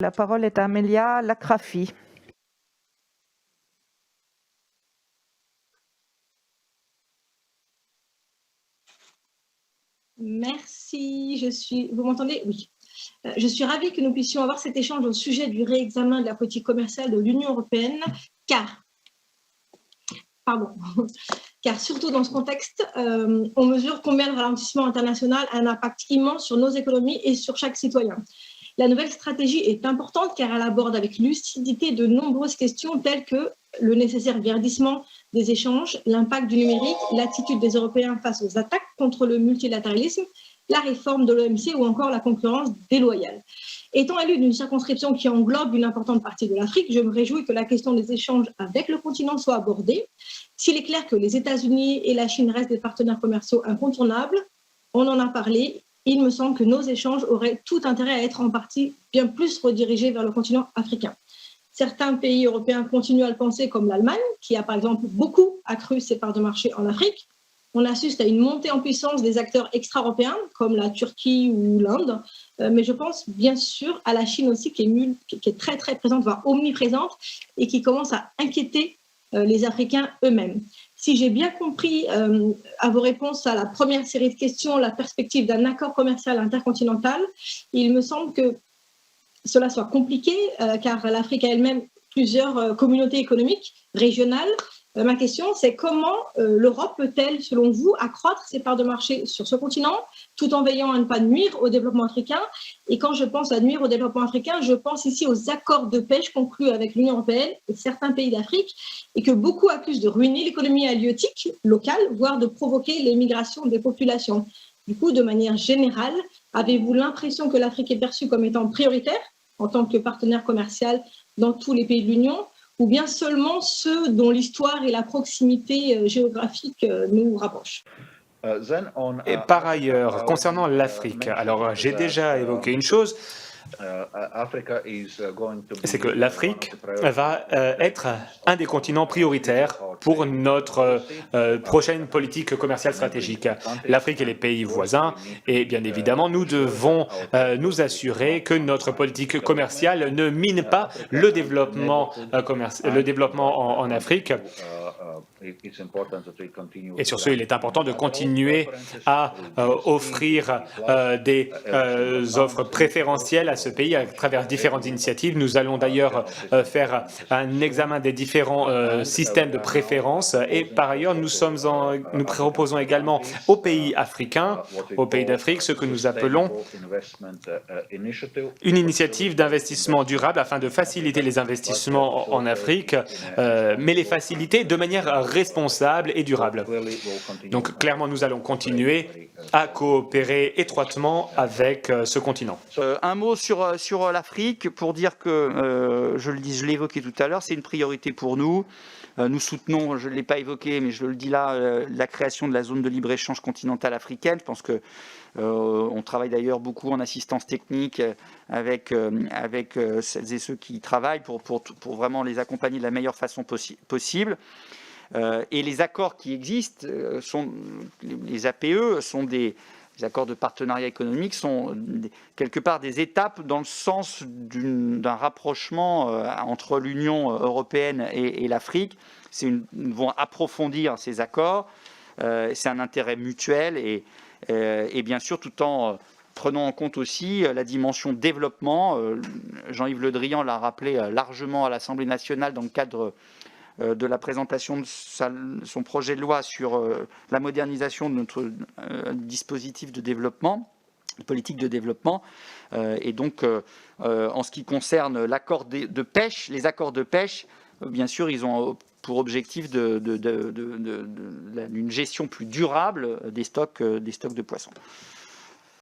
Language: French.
La parole est à Amelia Lacrafi. Merci, vous m'entendez? Oui. Je suis ravie que nous puissions avoir cet échange au sujet du réexamen de la politique commerciale de l'Union européenne, car surtout dans ce contexte, on mesure combien le ralentissement international a un impact immense sur nos économies et sur chaque citoyen. La nouvelle stratégie est importante car elle aborde avec lucidité de nombreuses questions telles que le nécessaire verdissement des échanges, l'impact du numérique, l'attitude des Européens face aux attaques contre le multilatéralisme, la réforme de l'OMC ou encore la concurrence déloyale. Étant élu d'une circonscription qui englobe une importante partie de l'Afrique, je me réjouis que la question des échanges avec le continent soit abordée. S'il est clair que les États-Unis et la Chine restent des partenaires commerciaux incontournables, on en a parlé, il me semble que nos échanges auraient tout intérêt à être en partie bien plus redirigés vers le continent africain. Certains pays européens continuent à le penser, comme l'Allemagne, qui a par exemple beaucoup accru ses parts de marché en Afrique. On assiste à une montée en puissance des acteurs extra-européens, comme la Turquie ou l'Inde, mais je pense bien sûr à la Chine aussi, qui est très très présente, voire omniprésente, et qui commence à inquiéter les Africains eux-mêmes. Si j'ai bien compris à vos réponses à la première série de questions, la perspective d'un accord commercial intercontinental, il me semble que cela soit compliqué, car l'Afrique a elle-même plusieurs communautés économiques régionales. Ma question, c'est comment l'Europe peut-elle, selon vous, accroître ses parts de marché sur ce continent, tout en veillant à ne pas nuire au développement africain? Et quand je pense à nuire au développement africain, je pense ici aux accords de pêche conclus avec l'Union européenne et certains pays d'Afrique, et que beaucoup accusent de ruiner l'économie halieutique locale, voire de provoquer l'émigration des populations. Du coup, de manière générale, avez-vous l'impression que l'Afrique est perçue comme étant prioritaire en tant que partenaire commercial dans tous les pays de l'Union, ou bien seulement ceux dont l'histoire et la proximité géographique nous rapprochent? Et par ailleurs, concernant l'Afrique, alors j'ai déjà évoqué une chose, c'est que l'Afrique va être un des continents prioritaires pour notre prochaine politique commerciale stratégique. L'Afrique et les pays voisins, et bien évidemment, nous devons nous assurer que notre politique commerciale ne mine pas le développement, en Afrique. Et sur ce, il est important de continuer à offrir des offres préférentielles à ce pays à travers différentes initiatives. Nous allons d'ailleurs faire un examen des différents systèmes de préférence et par ailleurs, nous proposons également aux pays africains, aux pays d'Afrique, ce que nous appelons une initiative d'investissement durable afin de faciliter les investissements en Afrique, mais les faciliter de manière responsable et durable. Donc clairement, nous allons continuer à coopérer étroitement avec ce continent. Un mot sur l'Afrique pour dire que, je l'ai évoqué tout à l'heure, c'est une priorité pour nous. Nous soutenons, je ne l'ai pas évoqué, mais je le dis là, la création de la zone de libre-échange continentale africaine. Je pense que on travaille d'ailleurs beaucoup en assistance technique avec celles et ceux qui y travaillent pour vraiment les accompagner de la meilleure façon possible. Et les accords qui existent, les APE, sont des accords de partenariat économique, sont quelque part des étapes dans le sens d'un rapprochement entre l'Union européenne et l'Afrique. Ils vont approfondir ces accords, c'est un intérêt mutuel et bien sûr tout en prenant en compte aussi la dimension développement. Jean-Yves Le Drian l'a rappelé largement à l'Assemblée nationale dans le cadre de la présentation de son projet de loi sur la modernisation de notre dispositif de développement, politique de développement. Et donc, en ce qui concerne l'accord de pêche, les accords de pêche, bien sûr, ils ont pour objectif d'une gestion plus durable des stocks de poissons.